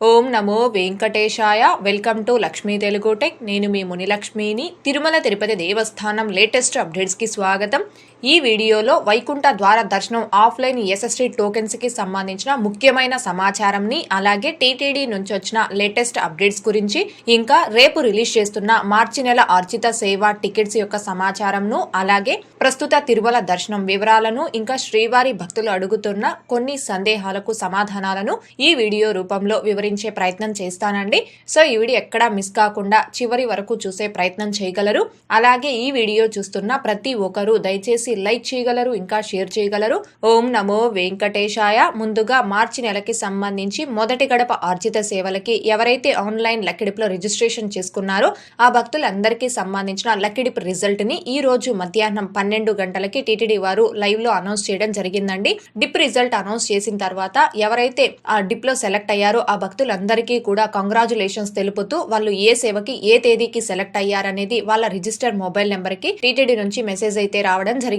Om Namo Venkatesaya. Welcome to Lakshmi Telugu tech. నేను మీ మునిలక్ష్మిని. తిరుమల తిరుపతి దేవస్థానం latest అప్డేట్స్కి స్వాగతం. ఈ వీడియోలో వైకుంఠ ద్వార దర్శనం ఆఫ్లైన్ ఎస్ఎస్టీ టోకెన్స్కి సంబంధించిన ముఖ్యమైన సమాచారంని, అలాగే టీటీడీ నుంచి వచ్చిన లేటెస్ట్ అప్డేట్స్ గురించి, ఇంకా రేపు రిలీజ్ చేస్తున్న మార్చి నెల ఆర్జిత సేవ టికెట్స్ యొక్క సమాచారంను, అలాగే ప్రస్తుత తిరుమల దర్శనం వివరాలను, ఇంకా శ్రీవారి భక్తులు అడుగుతున్న కొన్ని సందేహాలకు సమాధానాలను ఈ వీడియో రూపంలో వివరించే ప్రయత్నం చేస్తానండి. సో ఈ వీడియో ఎక్కడా మిస్ కాకుండా చివరి వరకు చూసే ప్రయత్నం చేయగలరు. అలాగే ఈ వీడియో చూస్తున్న ప్రతి ఒక్కరూ దయచేసి లైక్ చేయగలరు, ఇంకా షేర్ చేయగలరు. ఓం నమో వెంకటేశాయ. ముందుగా మార్చి నెలకి సంబంధించి మొదటి గడప ఆర్జిత సేవలకి ఎవరైతే ఆన్లైన్ లక్కిడిపులో రిజిస్ట్రేషన్ చేసుకున్నారో ఆ భక్తులందరికీ సంబంధించిన లక్కిడిపు రిజల్ట్ ని ఈ రోజు మధ్యాహ్నం 12 గంటలకి టీటీడీ వారు లైవ్ లో అనౌన్స్ చేయడం జరిగిందండి. డిప్ రిజల్ట్ అనౌన్స్ చేసిన తర్వాత ఎవరైతే ఆ డిప్ లో సెలెక్ట్ అయ్యారో ఆ భక్తులందరికీ కూడా కంగ్రాచులేషన్స్ తెలుపుతూ వాళ్ళు ఏ సేవకి ఏ తేదీకి సెలెక్ట్ అయ్యారనేది వాళ్ళ రిజిస్టర్ మొబైల్ నెంబర్ కి టీటీడీ నుంచి మెసేజ్ అయితే రావడం జరిగింది.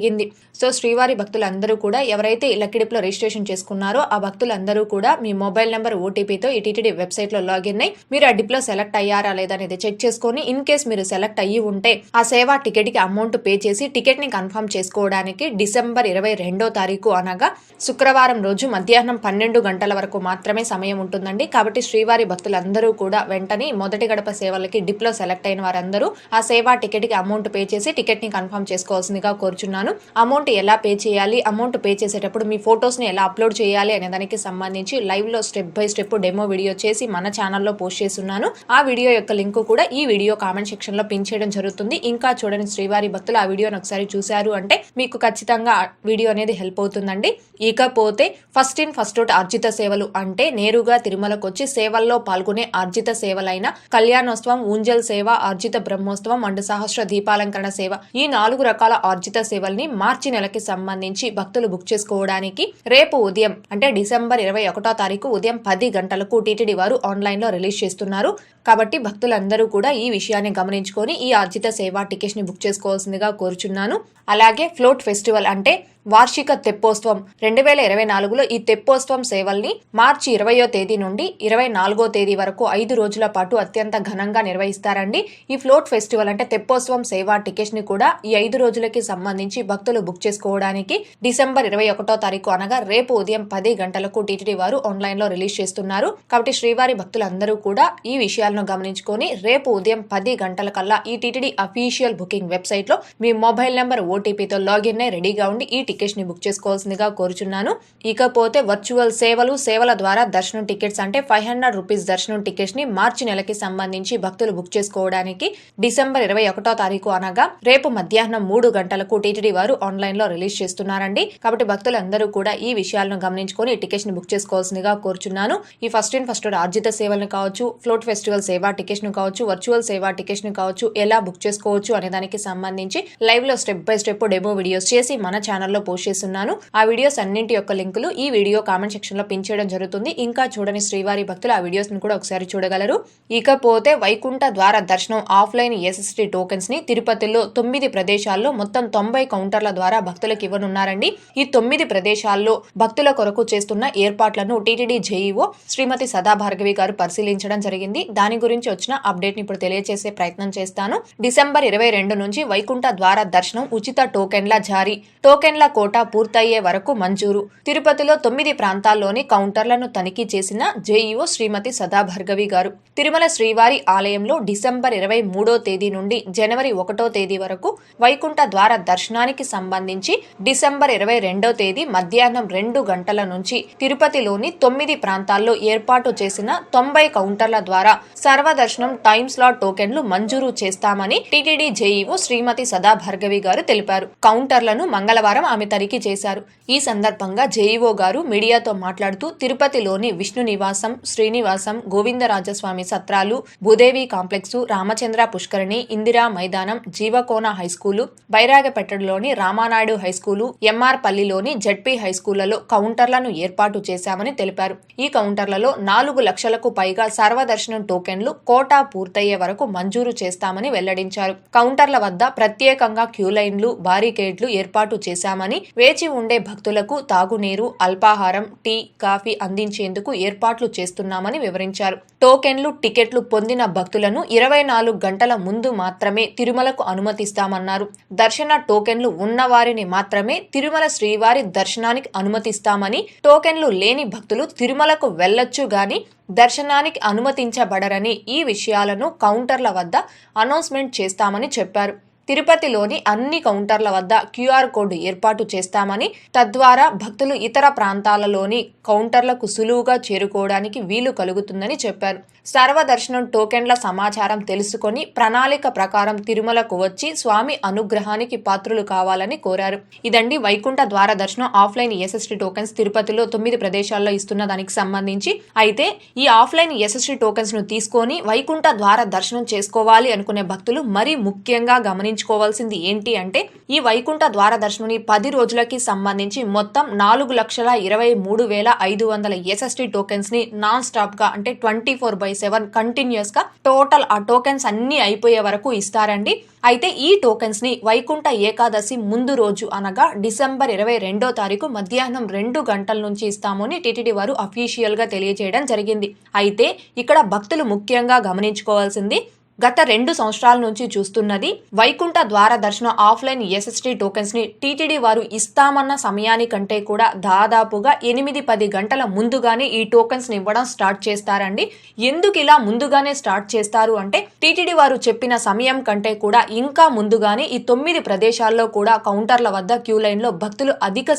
సో శ్రీవారి భక్తులందరూ కూడా ఎవరైతే లక్కిడిపులో రిజిస్ట్రేషన్ చేసుకున్నారో ఆ భక్తులందరూ కూడా మీ మొబైల్ నెంబర్ ఓటీపీతో ఈ టీటీడీ వెబ్సైట్ లో లాగిన్ అయ్యి మీరు ఆ డిప్ లో సెలెక్ట్ అయ్యారా లేదా అనేది చెక్ చేసుకుని, ఇన్ కేస్ మీరు సెలెక్ట్ అయ్యి ఉంటే ఆ సేవా టికెట్ కి అమౌంట్ పే చేసి టికెట్ ని కన్ఫర్మ్ చేసుకోవడానికి డిసెంబర్ 22వ తారీఖు అనగా శుక్రవారం రోజు మధ్యాహ్నం 12 గంటల వరకు మాత్రమే సమయం ఉంటుందండి. కాబట్టి శ్రీవారి భక్తులందరూ కూడా వెంటనే మొదటి గడప సేవలకి డిప్ లో సెలెక్ట్ అయిన వారందరూ ఆ సేవా టికెట్ కి అమౌంట్ పే చేసి టికెట్ ని కన్ఫర్మ్ చేసుకోవాల్సిందిగా కోరుచున్నాను. అమౌంట్ ఎలా పే చేయాలి, అమౌంట్ పే చేసేటప్పుడు మీ ఫొటోస్ ని ఎలా అప్లోడ్ చేయాలి అనే దానికి సంబంధించి లైవ్ లో step by step demo video చేసి మన ఛానల్లో పోస్ట్ చేస్తున్నాను. ఆ వీడియో యొక్క లింక్ కూడా ఈ వీడియో కామెంట్ సెక్షన్ లో పిన్ చేయడం జరుగుతుంది. ఇంకా చూడని శ్రీవారి భక్తులు ఆ వీడియోని ఒకసారి చూశారు అంటే మీకు ఖచ్చితంగా వీడియో అనేది హెల్ప్ అవుతుందండి. ఇకపోతే ఫస్ట్ ఇన్ ఫస్ట్ అవుట్ ఆర్జిత సేవలు అంటే నేరుగా తిరుమలకు వచ్చి సేవల్లో పాల్గొనే ఆర్జిత సేవలైన కళ్యాణోత్సవం, ఊంజల్ సేవ, ఆర్జిత బ్రహ్మోత్సవం అండ్ సహస్ర దీపాలంకరణ సేవ, ఈ 4 రకాల ఆర్జిత సేవల్ని మార్చి నెలకి సంబంధించి భక్తులు బుక్ చేసుకోవడానికి రేపు ఉదయం అంటే డిసెంబర్ 21వ తారీఖు ఉదయం 10 గంటలకు టీటీడీ వారు ఆన్లైన్ లో రిలీజ్ చేస్తున్నారు. కాబట్టి భక్తులందరూ కూడా ఈ విషయాన్ని గమనించుకొని ఈ ఆర్జిత సేవా టికెట్స్ ని బుక్ చేసుకోవాల్సిందిగా కోరుచున్నాను. అలాగే ఫ్లోట్ ఫెస్టివల్ అంటే వార్షిక తెప్పోత్సవం 2024లో ఈ తెప్పోత్సవం సేవల్ని మార్చి 20వ తేదీ నుండి 24వ తేదీ వరకు 5 రోజుల పాటు అత్యంత ఘనంగా నిర్వహిస్తారండి. ఈ ఫ్లోట్ ఫెస్టివల్ అంటే తెప్పోత్సవం సేవా టికెట్స్ ని కూడా ఈ 5 రోజులకి సంబంధించి భక్తులు బుక్ చేసుకోవడానికి డిసెంబర్ 21వ తారీఖు అనగా రేపు ఉదయం 10 గంటలకు టీటీడీ వారు ఆన్లైన్ లో రిలీజ్ చేస్తున్నారు. కాబట్టి శ్రీవారి భక్తులందరూ కూడా ఈ విషయాలను గమనించుకొని రేపు ఉదయం 10 గంటల కల్లా ఈ టీటీడీ అఫీషియల్ బుకింగ్ వెబ్సైట్ లో మీ మొబైల్ నెంబర్ ఓటీపీతో లాగిన్ అయి రెడీగా ఉండి ఈ టికెట్స్ ని బుక్ చేసుకోవాల్సిందిగా కోరుచున్నాను. ఇకపోతే వర్చువల్ సేవల ద్వారా దర్శనం టికెట్స్ అంటే 500 రూపీస్ దర్శనం టికెట్స్ ని మార్చి నెలకి సంబంధించి భక్తులు బుక్ చేసుకోవడానికి డిసెంబర్ 21వ తారీఖు అనగా రేపు మధ్యాహ్నం 3 గంటలకు టీటీడీ వారు ఆన్లైన్ లో రిలీజ్ చేస్తున్నారండి. కాబట్టి భక్తులందరూ కూడా ఈ విషయాలను గమనించుకొని ఈ టికెట్స్ ని బుక్ చేసుకోవాల్సిందిగా కోరుచున్నాను. ఈ ఫస్ట్ ఇన్ ఫస్ట్ ఆర్జిత సేవలను కావచ్చు, ఫ్లోట్ ఫెస్టివల్ సేవా టికెట్స్ ను కావచ్చు, వర్చువల్ సేవా టికెట్స్ ను కావచ్చు, ఎలా బుక్ చేసుకోవచ్చు అనే దానికి సంబంధించి లైవ్ లో step by step demo videos చేసి మన ఛానల్లో పోస్ట్ చేస్తున్నాను. ఆ వీడియోస్ అన్నింటి యొక్క లింకులు ఈ వీడియో కామెంట్ సెక్షన్ లో పిన్ చేయడం జరుగుతుంది. ఇంకా చూడని శ్రీవారి భక్తులు ఆ వీడియోస్ ని కూడా ఒకసారి చూడగలరు. ఇకపోతే వైకుంఠ ద్వార దర్శనం ఆఫ్లైన్ ఎస్ఎస్టీ టోకెన్స్ ని తిరుపతిలో 9 ప్రదేశాల్లో మొత్తం 90 కౌంటర్ల ద్వారా భక్తులకు ఇవ్వనున్నారండి. ఈ 9 ప్రదేశాల్లో భక్తుల కొరకు చేస్తున్న ఏర్పాట్లను టీటీడీ జేఈఓ శ్రీమతి సదాభార్గవి గారు పరిశీలించడం జరిగింది. దాని గురించి వచ్చిన అప్డేట్ ని ఇప్పుడు తెలియజేసే ప్రయత్నం చేస్తాను. డిసెంబర్ 22 నుంచి వైకుంఠ ద్వార దర్శనం ఉచిత టోకెన్ల జారీ, టోకెన్ల కోటా పూర్తయ్యే వరకు మంజూరు. తిరుపతిలో 9 ప్రాంతాల్లోని కౌంటర్లను తనిఖీ చేసిన జేఈఓ శ్రీమతి సదాభార్గవి గారు తిరుమల శ్రీవారి ఆలయంలో డిసెంబర్ 23వ తేదీ నుండి జనవరి 1వ తేదీ వరకు వైకుంఠ ద్వార దర్శనానికి సంబంధించి డిసెంబర్ 22వ తేదీ మధ్యాహ్నం 2 గంటల నుంచి తిరుపతిలోని 9 ప్రాంతాల్లో ఏర్పాటు చేసిన 90 కౌంటర్ల ద్వారా సర్వదర్శనం టైమ్ స్లాట్ టోకెన్లు మంజూరు చేస్తామని టీటీడీ జేఈఓ శ్రీమతి సదాభార్గవి గారు తెలిపారు. కౌంటర్లను మంగళవారం ఆమె తనిఖీ చేశారు. ఈ సందర్భంగా జేఈఓ గారు మీడియాతో మాట్లాడుతూ తిరుపతిలోని విష్ణు నివాసం, శ్రీనివాసం, గోవిందరాజస్వామి సత్రాలు, భూదేవి కాంప్లెక్సు, రామచంద్ర పుష్కరిణి, ఇందిరా మైదానం, జీవకోన హైస్కూలు, బైరాగపెట్టలోని రామానాయుడు హైస్కూలు, ఎంఆర్ పల్లిలోని జడ్పీ హైస్కూళ్లలో కౌంటర్లను ఏర్పాటు చేశామని తెలిపారు. ఈ కౌంటర్లలో 4 లక్షలకు పైగా సర్వదర్శనం టోకెన్లు కోటా పూర్తయ్యే వరకు మంజూరు చేస్తామని వెల్లడించారు. కౌంటర్ల వద్ద ప్రత్యేకంగా క్యూలైన్లు, బారికేడ్లు ఏర్పాటు చేశామని, చేస్తామని, వేచి ఉండే భక్తులకు తాగునీరు, అల్పాహారం, టీ, కాఫీ అందించేందుకు ఏర్పాట్లు చేస్తున్నామని వివరించారు. టోకెన్లు, టికెట్లు పొందిన భక్తులను 24 గంటల ముందు మాత్రమే తిరుమలకు అనుమతిస్తామన్నారు. దర్శన టోకెన్లు ఉన్నవారిని మాత్రమే తిరుమల శ్రీవారి దర్శనానికి అనుమతిస్తామని, టోకెన్లు లేని భక్తులు తిరుమలకు వెళ్లొచ్చు గాని దర్శనానికి అనుమతించబడరని, ఈ విషయాలను కౌంటర్ల వద్ద అనౌన్స్మెంట్ చేస్తామని చెప్పారు. తిరుపతిలోని అన్ని కౌంటర్ల వద్ద క్యూఆర్ కోడ్ ఏర్పాటు చేస్తామని, తద్వారా భక్తులు ఇతర ప్రాంతాలలోని కౌంటర్లకు సులువుగా చేరుకోవడానికి వీలు కలుగుతుందని చెప్పారు. సర్వదర్శనం టోకెన్ల సమాచారం తెలుసుకొని ప్రణాళిక ప్రకారం తిరుమలకు వచ్చి స్వామి అనుగ్రహానికి పాత్రులు కావాలని కోరారు. ఇదండి వైకుంఠ ద్వార దర్శనం ఆఫ్లైన్ ఎస్ఎస్టీ టోకెన్స్ తిరుపతిలో 9 ప్రదేశాల్లో ఇస్తున్న దానికి సంబంధించి. అయితే ఈ ఆఫ్లైన్ ఎస్ఎస్టీ టోకెన్స్ ను తీసుకొని వైకుంఠ ద్వార దర్శనం చేసుకోవాలి అనుకునే భక్తులు మరీ ముఖ్యంగా గమనించుకోవాల్సింది ఏంటి అంటే, ఈ వైకుంఠ ద్వార దర్శనం 10 రోజులకి సంబంధించి మొత్తం 4,23,500 ఎస్ఎస్టీ టోకెన్స్ ని నాన్ స్టాప్ గా అంటే 24/7 కంటిన్యూస్ గా టోటల్ ఆ టోకెన్స్ అన్ని అయిపోయే వరకు ఇస్తారండి. అయితే ఈ టోకెన్స్ ని వైకుంఠ ఏకాదశి ముందు రోజు అనగా డిసెంబర్ 22వ తారీఖు మధ్యాహ్నం 2 గంటల నుంచి ఇస్తామని టీటీడీ వారు అఫీషియల్ గా తెలియజేయడం జరిగింది. అయితే ఇక్కడ భక్తులు ముఖ్యంగా గమనించుకోవాల్సింది, గత 2 సంవత్సరాల నుంచి చూస్తున్నది వైకుంఠ ద్వార దర్శనం ఆఫ్లైన్ ఎస్ఎస్టీ టోకెన్స్ ని టీటీడీ వారు ఇస్తామన్న సమయానికంటే కూడా దాదాపుగా 8-10 గంటల ముందుగానే ఈ టోకెన్స్ ని ఇవ్వడం స్టార్ట్ చేస్తారండి. ఎందుకు ఇలా ముందుగానే స్టార్ట్ చేస్తారు అంటే, టీటీడీ వారు చెప్పిన సమయం కంటే కూడా ఇంకా ముందుగానే ఈ 9 ప్రదేశాల్లో కూడా కౌంటర్ల వద్ద క్యూ లైన్ లో భక్తులు అధిక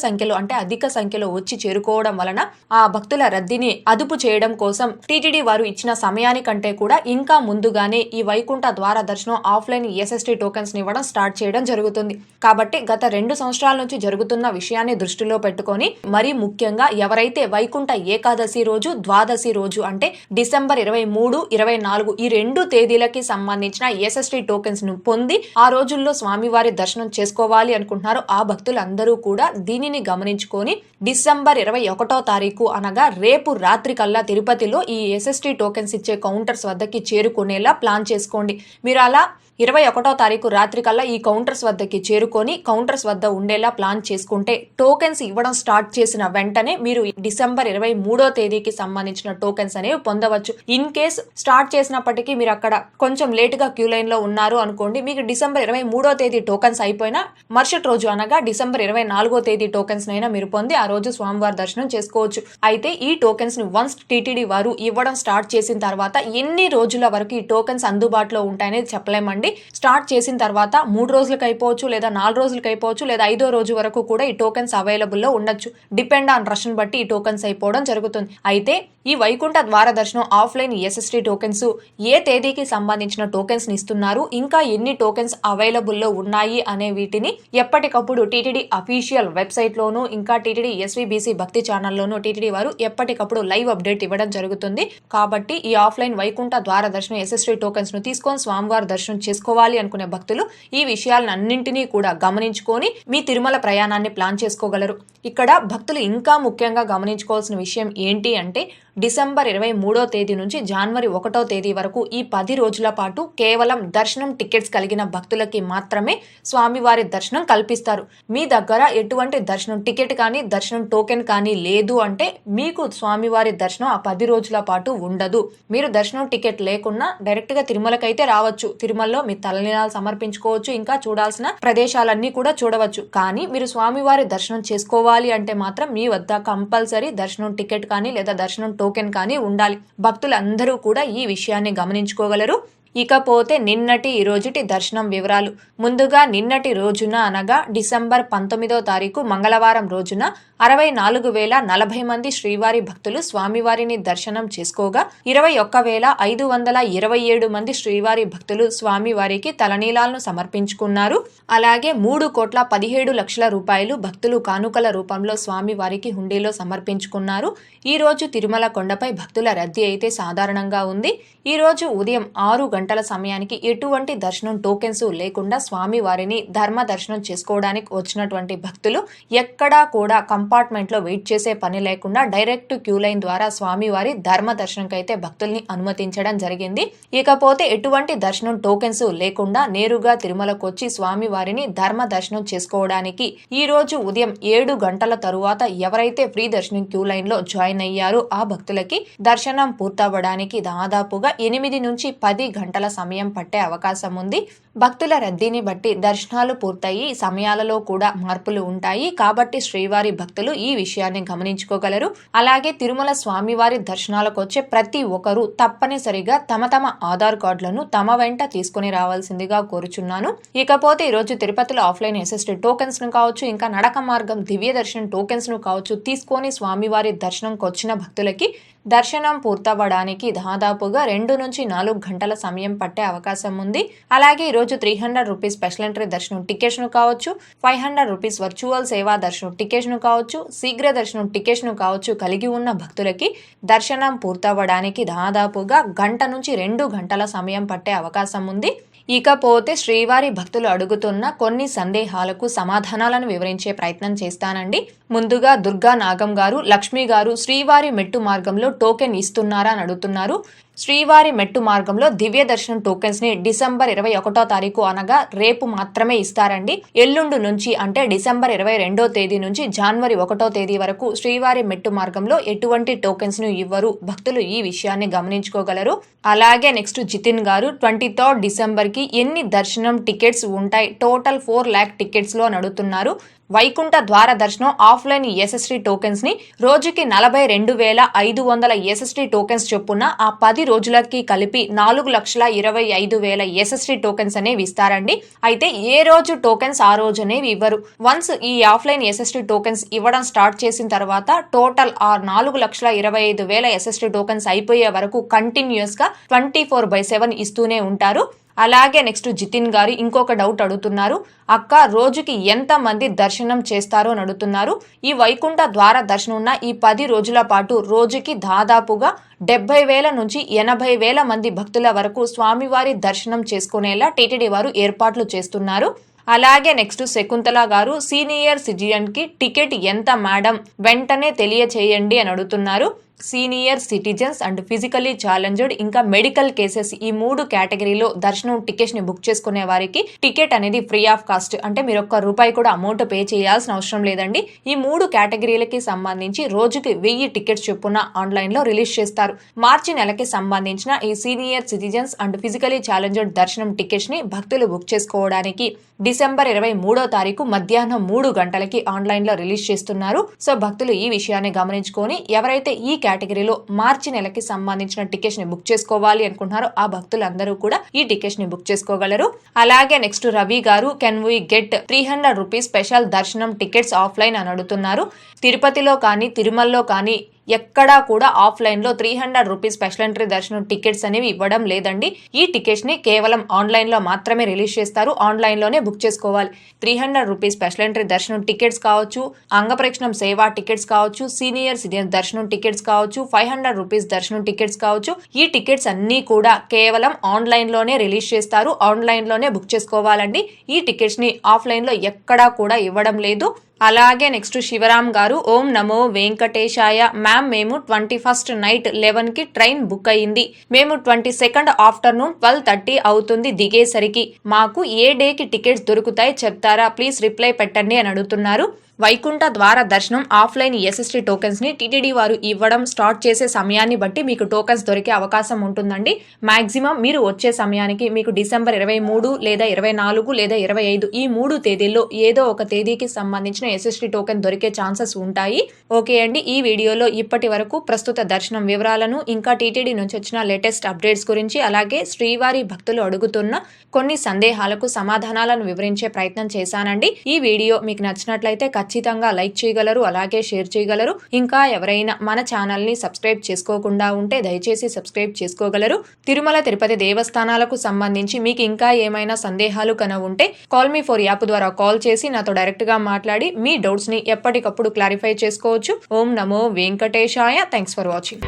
సంఖ్యలో వచ్చి చేరుకోవడం వలన ఆ భక్తుల రద్దీని అదుపు చేయడం కోసం టీటీడీ వారు ఇచ్చిన సమయానికంటే కూడా ఇంకా ముందుగానే ఈ వైకుంఠ ద్వార దర్శనం ఆఫ్లైన్ ఎస్ఎస్టీ టోకెన్స్ ని ఇవ్వడం స్టార్ట్ చేయడం జరుగుతుంది. కాబట్టి గత 2 సంవత్సరాల నుంచి జరుగుతున్న విషయాన్ని దృష్టిలో పెట్టుకొని మరీ ముఖ్యంగా ఎవరైతే వైకుంఠ ఏకాదశి రోజు, ద్వాదశి రోజు అంటే డిసెంబర్ 23, 24 ఈ 2 తేదీలకి సంబంధించిన ఎస్ఎస్టీ టోకెన్స్ ను పొంది ఆ రోజుల్లో స్వామివారి దర్శనం చేసుకోవాలి అనుకుంటున్నారో ఆ భక్తులందరూ కూడా దీనిని గమనించుకొని డిసెంబర్ 21వ తారీఖు అనగా రేపు రాత్రి కల్లా తిరుపతిలో ఈ ఎస్ఎస్టీ టోకెన్స్ ఇచ్చే కౌంటర్స్ వద్దకి చేరుకునేలా ప్లాన్ చేసుకోండి. మీరు అలా 21వ తారీఖు రాత్రి కల్లా ఈ కౌంటర్స్ వద్దకి చేరుకొని కౌంటర్స్ వద్ద ఉండేలా ప్లాన్ చేసుకుంటే టోకెన్స్ ఇవ్వడం స్టార్ట్ చేసిన వెంటనే మీరు డిసెంబర్ 23వ తేదీకి సంబంధించిన టోకెన్స్ అనేవి పొందవచ్చు. ఇన్ కేస్ స్టార్ట్ చేసినప్పటికీ మీరు అక్కడ కొంచెం లేటుగా క్యూ లైన్ లో ఉన్నారు అనుకోండి, మీకు డిసెంబర్ 23వ తేదీ టోకెన్స్ అయిపోయినా మరుసటి రోజు అనగా డిసెంబర్ 24వ తేదీ టోకెన్స్ నైనా మీరు పొంది ఆ రోజు స్వామివారి దర్శనం చేసుకోవచ్చు. అయితే ఈ టోకెన్స్ ని వన్స్ టీటీడీ వారు ఇవ్వడం స్టార్ట్ చేసిన తర్వాత ఎన్ని రోజుల వరకు ఈ టోకెన్స్ అందుబాటులో ఉంటాయనేది చెప్పలేమండి. స్టార్ట్ చేసిన తర్వాత 3 రోజులకు అయిపోవచ్చు, లేదా 4 రోజులకు అయిపోవచ్చు, లేదా 5వ రోజు వరకు కూడా ఈ టోకెన్స్ అవైలబుల్ లో ఉండొచ్చు. డిపెండ్ ఆన్ రష్ బట్టి ఈ టోకెన్స్ అయిపోవడం జరుగుతుంది. అయితే ఈ వైకుంఠ ద్వార దర్శనం ఆఫ్లైన్ ఎస్ఎస్టీ టోకెన్స్ ఏ తేదీకి సంబంధించిన టోకెన్స్ ని ఇస్తున్నారు, ఇంకా ఎన్ని టోకెన్స్ అవైలబుల్ లో ఉన్నాయి అనే వీటిని ఎప్పటికప్పుడు టీటీడీ అఫీషియల్ వెబ్సైట్ లోను, ఇంకా టీటీడీ ఎస్వీబీసీ భక్తి ఛానల్లోనూ టీటీడీ వారు ఎప్పటికప్పుడు లైవ్ అప్డేట్ ఇవ్వడం జరుగుతుంది. కాబట్టి ఈ ఆఫ్లైన్ వైకుంఠ ద్వార దర్శనం ఎస్ఎస్టీ టోకెన్స్ ను తీసుకొని స్వామివారి దర్శనం చేసుకోవాలి అనుకునే భక్తులు ఈ విషయాలన్నింటినీ కూడా గమనించుకొని మీ తిరుమల ప్రయాణాన్ని ప్లాన్ చేసుకోగలరు. ఇక్కడ భక్తులు ఇంకా ముఖ్యంగా గమనించుకోవాల్సిన విషయం ఏంటి అంటే, డిసెంబర్ 23వ తేదీ నుంచి జనవరి 1వ తేదీ వరకు ఈ 10 రోజుల పాటు కేవలం దర్శనం టికెట్స్ కలిగిన భక్తులకి మాత్రమే స్వామివారి దర్శనం కల్పిస్తారు. మీ దగ్గర ఎటువంటి దర్శనం టికెట్ కానీ దర్శనం టోకెన్ కానీ లేదు అంటే మీకు స్వామివారి దర్శనం ఆ 10 రోజుల పాటు ఉండదు. మీరు దర్శనం టికెట్ లేకున్నా డైరెక్ట్ గా తిరుమలకైతే రావచ్చు. తిరుమలలో మీ తలనీలాలు సమర్పించుకోవచ్చు, ఇంకా చూడాల్సిన ప్రదేశాలన్నీ కూడా చూడవచ్చు. కానీ మీరు స్వామివారి దర్శనం చేసుకోవాలి అంటే మాత్రం మీ వద్ద కంపల్సరీ దర్శనం టికెట్ కానీ లేదా దర్శనం టోకెన్ కానీ ఉండాలి. భక్తులందరూ కూడా ఈ విషయాన్ని గమనించుకోగలరు. ఇకపోతే నిన్నటి ఈ రోజుటి దర్శనం వివరాలు. ముందుగా నిన్నటి రోజున అనగా డిసెంబర్ 19వ తారీఖు మంగళవారం రోజున 64,040 మంది శ్రీవారి భక్తులు స్వామివారిని దర్శనం చేసుకోగా 21,527 మంది శ్రీవారి భక్తులు స్వామివారికి తలనీలాలను సమర్పించుకున్నారు. అలాగే 3,17,00,000 రూపాయలు భక్తులు కానుకల రూపంలో స్వామివారికి హుండీలో సమర్పించుకున్నారు. ఈ రోజు తిరుమల కొండపై భక్తుల రద్దీ అయితే సాధారణంగా ఉంది. ఈ రోజు ఉదయం 6 గంటల సమయానికి ఎటువంటి దర్శనం టోకెన్స్ లేకుండా స్వామి వారిని ధర్మ దర్శనం చేసుకోవడానికి వచ్చినటువంటి భక్తులు ఎక్కడా కూడా కంపార్ట్మెంట్ లో వెయిట్ చేసే పని లేకుండా డైరెక్ట్ క్యూ లైన్ ద్వారా స్వామి వారి ధర్మ దర్శనంకి అయితే భక్తుల్ని అనుమతించడం జరిగింది. ఇకపోతే ఎటువంటి దర్శనం టోకెన్స్ లేకుండా నేరుగా తిరుమలకు వచ్చి స్వామి వారిని ధర్మ దర్శనం చేసుకోవడానికి ఈ రోజు ఉదయం 7 గంటల తరువాత ఎవరైతే ఫ్రీ దర్శనం క్యూ లైన్ లో జాయిన్ అయ్యారో ఆ భక్తులకి దర్శనం పూర్తవ్వడానికి దాదాపుగా 8 నుంచి 10 గంటల సమయం పట్టే అవకాశం ఉంది. భక్తుల రద్దీని బట్టి దర్శనాలు పూర్తయి సమయాలలో కూడా మార్పులు ఉంటాయి కాబట్టి శ్రీవారి భక్తులు ఈ విషయాన్ని గమనించుకోగలరు. అలాగే తిరుమల స్వామివారి దర్శనాలకు వచ్చే ప్రతి ఒక్కరూ తప్పనిసరిగా తమ ఆధార్ కార్డులను తమ వెంట తీసుకుని రావాల్సిందిగా కోరుచున్నాను. ఇకపోతే ఈరోజు తిరుపతిలో ఆఫ్లైన్ ఎస్ఎస్టీ టోకెన్స్ ను కావచ్చు, ఇంకా నడక మార్గం దివ్య దర్శనం టోకెన్స్ ను కావచ్చు తీసుకొని స్వామివారి దర్శనంకి వచ్చిన భక్తులకి దర్శనం పూర్తవ్వడానికి దాదాపుగా 2 నుంచి 4 గంటల సమయం పట్టే అవకాశం ఉంది. అలాగే ఈరోజు 300 రూపీస్ స్పెషల్ ఎంట్రీ దర్శనం టికెట్స్ ను కావచ్చు, 500 రూపీస్ వర్చువల్ సేవా దర్శనం టికెట్స్ ను కావచ్చు, శీఘ్ర దర్శనం టికెట్స్ ను కావచ్చు కలిగి ఉన్న భక్తులకి దర్శనం పూర్తవ్వడానికి దాదాపుగా 1 గంట నుంచి 2 గంటల సమయం పట్టే అవకాశం ఉంది. ఇకపోతే శ్రీవారి భక్తులు అడుగుతున్న కొన్ని సందేహాలకు సమాధానాలను వివరించే ప్రయత్నం చేస్తానండి. ముందుగా దుర్గా నాగం గారు, లక్ష్మి గారు శ్రీవారి మెట్టు మార్గంలో టోకెన్ ఇస్తున్నారా అని అడుగుతున్నారు. శ్రీవారి మెట్టు మార్గంలో దివ్య దర్శనం టోకెన్స్ ని డిసెంబర్ 21వ తారీఖు అనగా రేపు మాత్రమే ఇస్తారండి. ఎల్లుండి నుంచి అంటే డిసెంబర్ 22వ తేదీ నుంచి జనవరి 1వ తేదీ వరకు శ్రీవారి మెట్టు మార్గంలో ఎటువంటి టోకెన్స్ ను ఇవ్వరు. భక్తులు ఈ విషయాన్ని గమనించుకోగలరు. అలాగే నెక్స్ట్ జితిన్ గారు 23rd డిసెంబర్ కి ఎన్ని దర్శనం టికెట్స్ ఉంటాయి? టోటల్ 4 lakh టికెట్స్ లో అడుగుతున్నారు. వైకుంఠ ద్వార దర్శనం ఆఫ్లైన్ ఎస్ఎస్టీ టోకెన్స్ ని రోజుకి 42,500 ఎస్ఎస్టీ టోకెన్స్ చొప్పున ఆ 10 రోజులకి కలిపి 4,25,000 ఎస్ఎస్టీ టోకెన్స్ అనేవి ఇస్తారండి. అయితే ఏ రోజు టోకెన్స్ ఆ రోజు అనేవి ఇవ్వరు. వన్స్ ఈ ఆఫ్లైన్ ఎస్ఎస్టీ టోకెన్స్ ఇవ్వడం స్టార్ట్ చేసిన తర్వాత టోటల్ ఆ 4,25,000 ఎస్ఎస్టీ టోకెన్స్ అయిపోయే వరకు కంటిన్యూస్ గా 24/7 ఇస్తూనే ఉంటారు. అలాగే నెక్స్ట్ జితిన్ గారు ఇంకొక డౌట్ అడుగుతున్నారు. అక్క రోజుకి ఎంత మంది దర్శనం చేస్తారో అని అడుగుతున్నారు. ఈ వైకుంఠ ద్వార దర్శనం ఉన్న ఈ 10 రోజుల పాటు రోజుకి దాదాపుగా 70,000 నుంచి 80,000 మంది భక్తుల వరకు స్వామివారి దర్శనం చేసుకునేలా టీటీడీ వారు ఏర్పాట్లు చేస్తున్నారు. అలాగే నెక్స్ట్ శకుంతల గారు సీనియర్ సిటిజన్ కి టికెట్ ఎంత మేడం వెంటనే తెలియచేయండి అని అడుగుతున్నారు. Senior citizens and physically challenged ఇంకా మెడికల్ కేసెస్ ఈ 3 కేటగిరీలో దర్శనం టికెట్స్ ని బుక్ చేసుకునే వారికి టికెట్ అనేది ఫ్రీ ఆఫ్ కాస్ట్, అంటే మీరు ₹1 కూడా అమౌంట్ పే చేయాల్సిన అవసరం లేదండి. ఈ 3 కేటగిరీలకి సంబంధించి రోజుకి 1000 టికెట్స్ చొప్పున ఆన్లైన్ లో రిలీజ్ చేస్తారు. మార్చి నెలకి సంబంధించిన ఈ senior citizens and physically challenged దర్శనం టికెట్స్ ని భక్తులు బుక్ చేసుకోవడానికి డిసెంబర్ 23వ తారీఖు మధ్యాహ్నం 3 గంటలకి ఆన్లైన్ లో రిలీజ్ చేస్తున్నారు. సో భక్తులు ఈ విషయాన్ని గమనించుకొని ఎవరైతే ఈ కేటగిరీలో మార్చి నెలకి సంబంధించిన టికెట్స్ ని బుక్ చేసుకోవాలి అనుకుంటున్నారో ఆ భక్తులందరూ కూడా ఈ టికెట్స్ ని బుక్ చేసుకోగలరు. అలాగే next Ravi garu can we get 300 rupees special దర్శనం టికెట్స్ ఆఫ్లైన్ అని అడుగుతున్నారు. తిరుపతిలో కానీ తిరుమలలో కానీ ఎక్కడా కూడా ఆఫ్లైన్ లో 300 రూపీస్ స్పెషల్ ఎంట్రీ దర్శనం టికెట్స్ అనేవి ఇవ్వడం లేదండి. ఈ టికెట్స్ ని కేవలం ఆన్లైన్ లో మాత్రమే రిలీజ్ చేస్తారు. ఆన్లైన్ లోనే బుక్ చేసుకోవాలి. 300 రూపీస్ స్పెషల్ ఎంట్రీ దర్శనం టికెట్స్ కావచ్చు, అంగప్రక్షణం సేవా టికెట్స్ కావచ్చు, సీనియర్ సిటిజన్ దర్శనం టికెట్స్ కావచ్చు, 500 రూపీస్ దర్శనం టికెట్స్ కావచ్చు. ఈ టికెట్స్ అన్ని కూడా కేవలం ఆన్లైన్ లోనే రిలీజ్ చేస్తారు. ఆన్లైన్ లోనే బుక్ చేసుకోవాలండి. ఈ టికెట్స్ ని ఆఫ్లైన్ లో ఎక్కడా కూడా ఇవ్వడం లేదు. అలాగే నెక్స్ట్ శివరామ్ గారు ఓం నమో వెంకటేశాయ మ్యామ్, మేము 21st నైట్ 11 కి ట్రైన్ బుక్ అయ్యింది. మేము 22nd ఆఫ్టర్నూన్ 12:30 అవుతుంది దిగేసరికి. మాకు ఏ డేకి టికెట్స్ దొరుకుతాయి చెప్తారా ప్లీజ్ రిప్లై పెట్టండి అని అడుగుతున్నారు. వైకుంఠ ద్వార దర్శనం ఆఫ్లైన్ ఎస్ఎస్టీ టోకెన్స్ ని టీటీడీ వారు ఇవ్వడం స్టార్ట్ చేసే సమయాన్ని బట్టి మీకు టోకెన్స్ దొరికే అవకాశం ఉంటుందండి. మాక్సిమం మీరు వచ్చే సమయానికి మీకు డిసెంబర్ 23 లేదా 24 లేదా 25 ఈ 3 తేదీల్లో ఏదో ఒక తేదీకి సంబంధించిన ఎస్ఎస్టీ టోకెన్ దొరికే ఛాన్సెస్ ఉంటాయి. ఓకే అండి, ఈ వీడియోలో ఇప్పటి వరకు ప్రస్తుత దర్శనం వివరాలను ఇంకా టీటీడీ నుంచి వచ్చిన లేటెస్ట్ అప్డేట్స్ గురించి అలాగే శ్రీవారి భక్తులు అడుగుతున్న కొన్ని సందేహాలకు సమాధానాలను వివరించే ప్రయత్నం చేశానండి. ఈ వీడియో మీకు నచ్చినట్లయితే ఖచ్చితంగా లైక్ చేయగలరు, అలాగే షేర్ చేయగలరు. ఇంకా ఎవరైనా మన ఛానల్ ని సబ్స్క్రైబ్ చేసుకోకుండా ఉంటే దయచేసి సబ్స్క్రైబ్ చేసుకోగలరు. తిరుమల తిరుపతి దేవస్థానాలకు సంబంధించి మీకు ఇంకా ఏమైనా సందేహాలు ఉంటే కాల్ మీ ఫర్ యాప్ ద్వారా కాల్ చేసి నాతో డైరెక్ట్ గా మాట్లాడి మీ డౌట్స్ ని ఎప్పటికప్పుడు క్లారిఫై చేసుకోవచ్చు. ఓం నమో వెంకటేశాయ. Thanks for watching.